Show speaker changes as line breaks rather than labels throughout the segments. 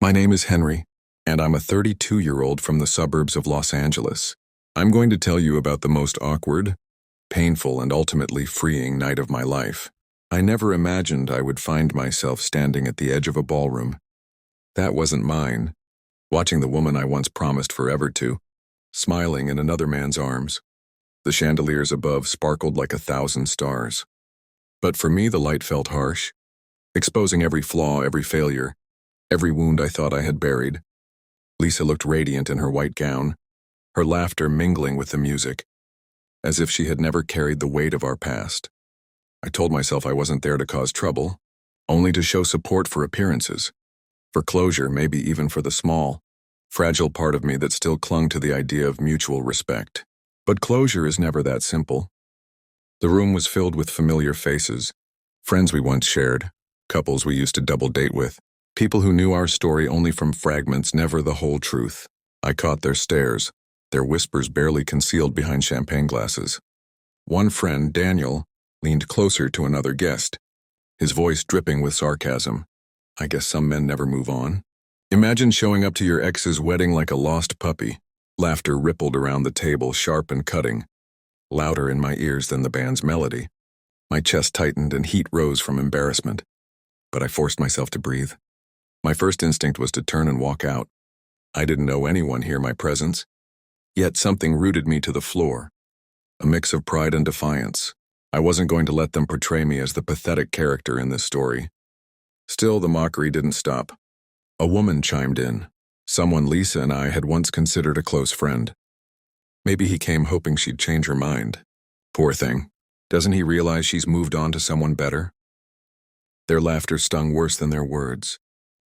My name is Henry, and I'm a 32-year-old from the suburbs of Los Angeles. I'm going to tell you about the most awkward, painful, and ultimately freeing night of my life. I never imagined I would find myself standing at the edge of a ballroom. That wasn't mine, watching the woman I once promised forever to, smiling in another man's arms. The chandeliers above sparkled like 1,000 stars. But for me, the light felt harsh, exposing every flaw, every failure, every wound I thought I had buried. Lisa looked radiant in her white gown, her laughter mingling with the music, as if she had never carried the weight of our past. I told myself I wasn't there to cause trouble, only to show support for appearances, for closure, maybe even for the small, fragile part of me that still clung to the idea of mutual respect. But closure is never that simple. The room was filled with familiar faces, friends we once shared, couples we used to double date with, people who knew our story only from fragments, never the whole truth. I caught their stares, their whispers barely concealed behind champagne glasses. One friend, Daniel, leaned closer to another guest, his voice dripping with sarcasm. I guess some men never move on. Imagine showing up to your ex's wedding like a lost puppy. Laughter rippled around the table, sharp and cutting, louder in my ears than the band's melody. My chest tightened and heat rose from embarrassment, but I forced myself to breathe. My first instinct was to turn and walk out. I didn't know anyone hear my presence, yet something rooted me to the floor, a mix of pride and defiance. I wasn't going to let them portray me as the pathetic character in this story. Still, the mockery didn't stop. A woman chimed in, someone Lisa and I had once considered a close friend. Maybe he came hoping she'd change her mind. Poor thing. Doesn't he realize she's moved on to someone better? Their laughter stung worse than their words.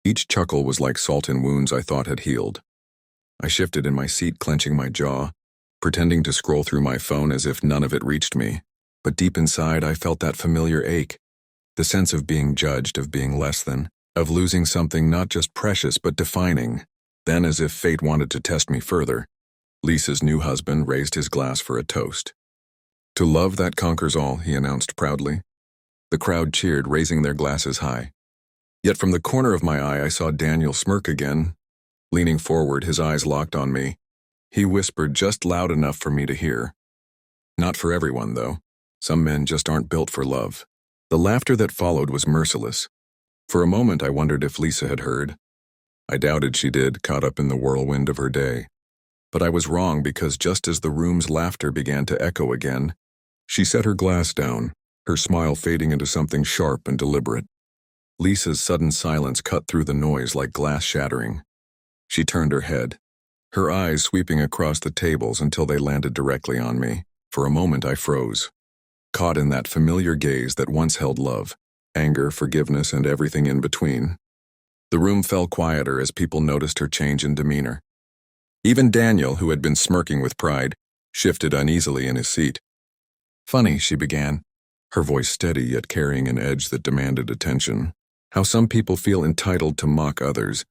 Each chuckle was like salt in wounds I thought had healed. I shifted in my seat, clenching my jaw, pretending to scroll through my phone as if none of it reached me. But deep inside, I felt that familiar ache, the sense of being judged, of being less than, of losing something not just precious but defining. Then, as if fate wanted to test me further, Lisa's new husband raised his glass for a toast. "To love that conquers all," he announced proudly. The crowd cheered, raising their glasses high. Yet from the corner of my eye, I saw Daniel smirk again. Leaning forward, his eyes locked on me, he whispered just loud enough for me to hear. "Not for everyone, though. Some men just aren't built for love." The laughter that followed was merciless. For a moment, I wondered if Lisa had heard. I doubted she did, caught up in the whirlwind of her day. But I was wrong, because just as the room's laughter began to echo again, she set her glass down, her smile fading into something sharp and deliberate. Lisa's sudden silence cut through the noise like glass shattering. She turned her head, her eyes sweeping across the tables until they landed directly on me. For a moment I froze, caught in that familiar gaze that once held love, anger, forgiveness, and everything in between. The room fell quieter as people noticed her change in demeanor. Even Daniel, who had been smirking with pride, shifted uneasily in his seat. "Funny," she began, her voice steady yet carrying an edge that demanded attention. "How some people feel entitled to mock others,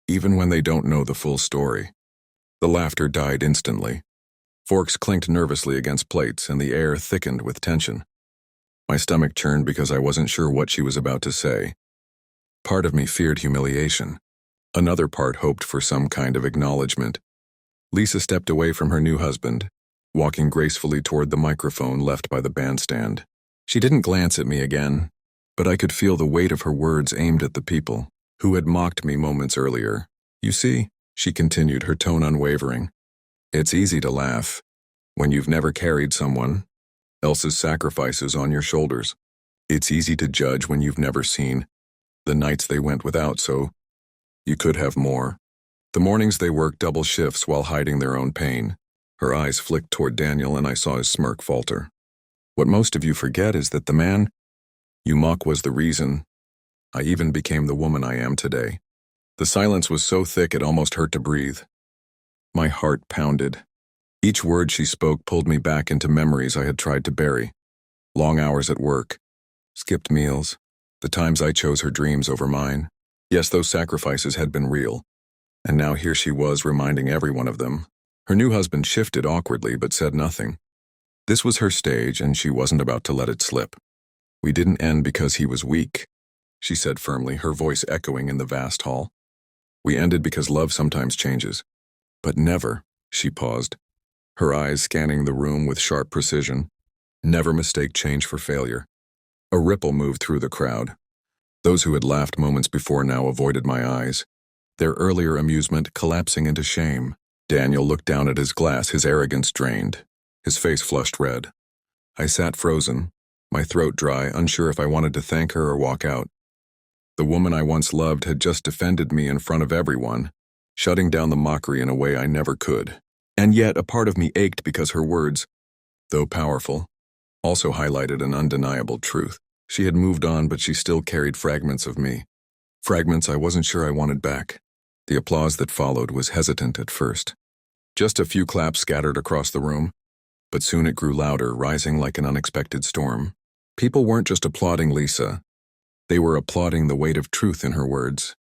even when they don't know the full story." The laughter died instantly. Forks clinked nervously against plates, and the air thickened with tension. My stomach churned because I wasn't sure what she was about to say. Part of me feared humiliation. Another part hoped for some kind of acknowledgement. Lisa stepped away from her new husband, walking gracefully toward the microphone left by the bandstand. She didn't glance at me again, but I could feel the weight of her words aimed at the people who had mocked me moments earlier. "You see," she continued, her tone unwavering, "it's easy to laugh when you've never carried someone else's sacrifices on your shoulders. It's easy to judge when you've never seen the nights they went without, so you could have more. The mornings they worked double shifts while hiding their own pain." Her eyes flicked toward Daniel, and I saw his smirk falter. "What most of you forget is that the man you mock was the reason I even became the woman I am today." The silence was so thick it almost hurt to breathe. My heart pounded. Each word she spoke pulled me back into memories I had tried to bury. Long hours at work, skipped meals, the times I chose her dreams over mine. Yes, those sacrifices had been real, and now here she was reminding everyone of them. Her new husband shifted awkwardly but said nothing. This was her stage, and she wasn't about to let it slip. "We didn't end because he was weak," she said firmly, her voice echoing in the vast hall. We ended because love sometimes changes. But never, she paused, her eyes scanning the room with sharp precision. Never mistake change for failure. A ripple moved through the crowd. Those who had laughed moments before now avoided my eyes, their earlier amusement collapsing into shame. Daniel looked down at his glass, his arrogance drained, his face flushed red. I sat frozen, my throat dry, unsure if I wanted to thank her or walk out. The woman I once loved had just defended me in front of everyone, shutting down the mockery in a way I never could. And yet a part of me ached because her words, though powerful, also highlighted an undeniable truth. She had moved on, but she still carried fragments of me. Fragments I wasn't sure I wanted back. The applause that followed was hesitant at first. Just a few claps scattered across the room, but soon it grew louder, rising like an unexpected storm. People weren't just applauding Lisa. They were applauding the weight of truth in her words.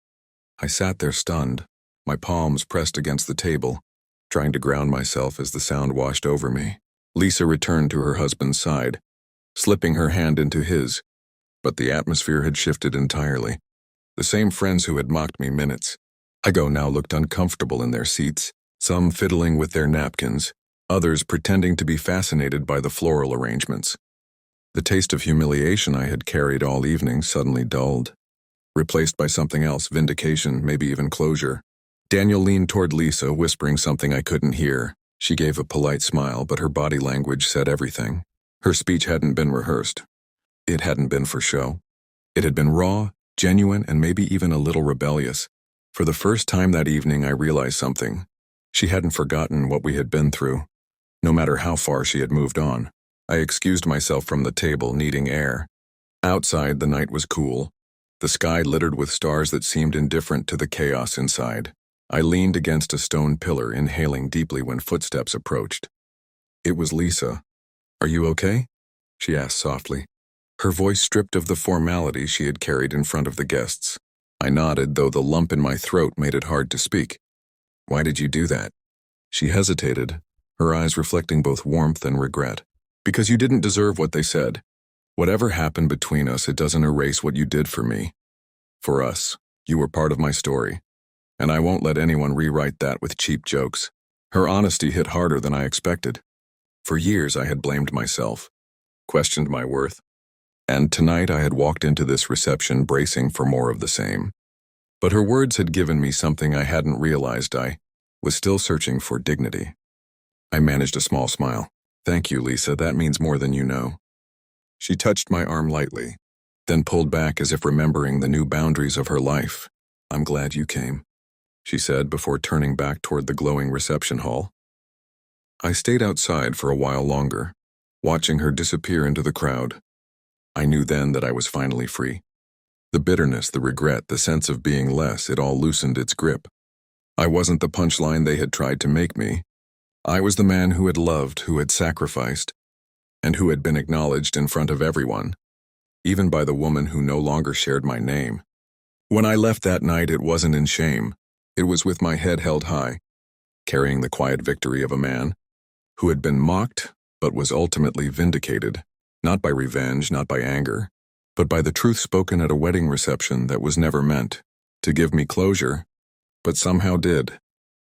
I sat there stunned, my palms pressed against the table, trying to ground myself as the sound washed over me. Lisa returned to her husband's side, slipping her hand into his, but the atmosphere had shifted entirely. The same friends who had mocked me minutes ago now looked uncomfortable in their seats, some fiddling with their napkins, others pretending to be fascinated by the floral arrangements. The taste of humiliation I had carried all evening suddenly dulled, replaced by something else, vindication, maybe even closure. Daniel leaned toward Lisa, whispering something I couldn't hear. She gave a polite smile, but her body language said everything. Her speech hadn't been rehearsed. It hadn't been for show. It had been raw, genuine, and maybe even a little rebellious. For the first time that evening, I realized something. She hadn't forgotten what we had been through, no matter how far she had moved on. I excused myself from the table, needing air. Outside, the night was cool, the sky littered with stars that seemed indifferent to the chaos inside. I leaned against a stone pillar, inhaling deeply when footsteps approached. It was Lisa. "Are you okay?" she asked softly, her voice stripped of the formality she had carried in front of the guests. I nodded, though the lump in my throat made it hard to speak. "Why did you do that?" She hesitated, her eyes reflecting both warmth and regret. "Because you didn't deserve what they said. Whatever happened between us, it doesn't erase what you did for me. For us, you were part of my story, and I won't let anyone rewrite that with cheap jokes." Her honesty hit harder than I expected. For years I had blamed myself, questioned my worth, and tonight I had walked into this reception bracing for more of the same. But her words had given me something I hadn't realized. I was still searching for dignity. I managed a small smile. "Thank you, Lisa, that means more than you know." She touched my arm lightly, then pulled back as if remembering the new boundaries of her life. "I'm glad you came," she said before turning back toward the glowing reception hall. I stayed outside for a while longer, watching her disappear into the crowd. I knew then that I was finally free. The bitterness, the regret, the sense of being less, it all loosened its grip. I wasn't the punchline they had tried to make me. I was the man who had loved, who had sacrificed, and who had been acknowledged in front of everyone, even by the woman who no longer shared my name. When I left that night, it wasn't in shame. It was with my head held high, carrying the quiet victory of a man who had been mocked but was ultimately vindicated, not by revenge, not by anger, but by the truth spoken at a wedding reception that was never meant to give me closure, but somehow did.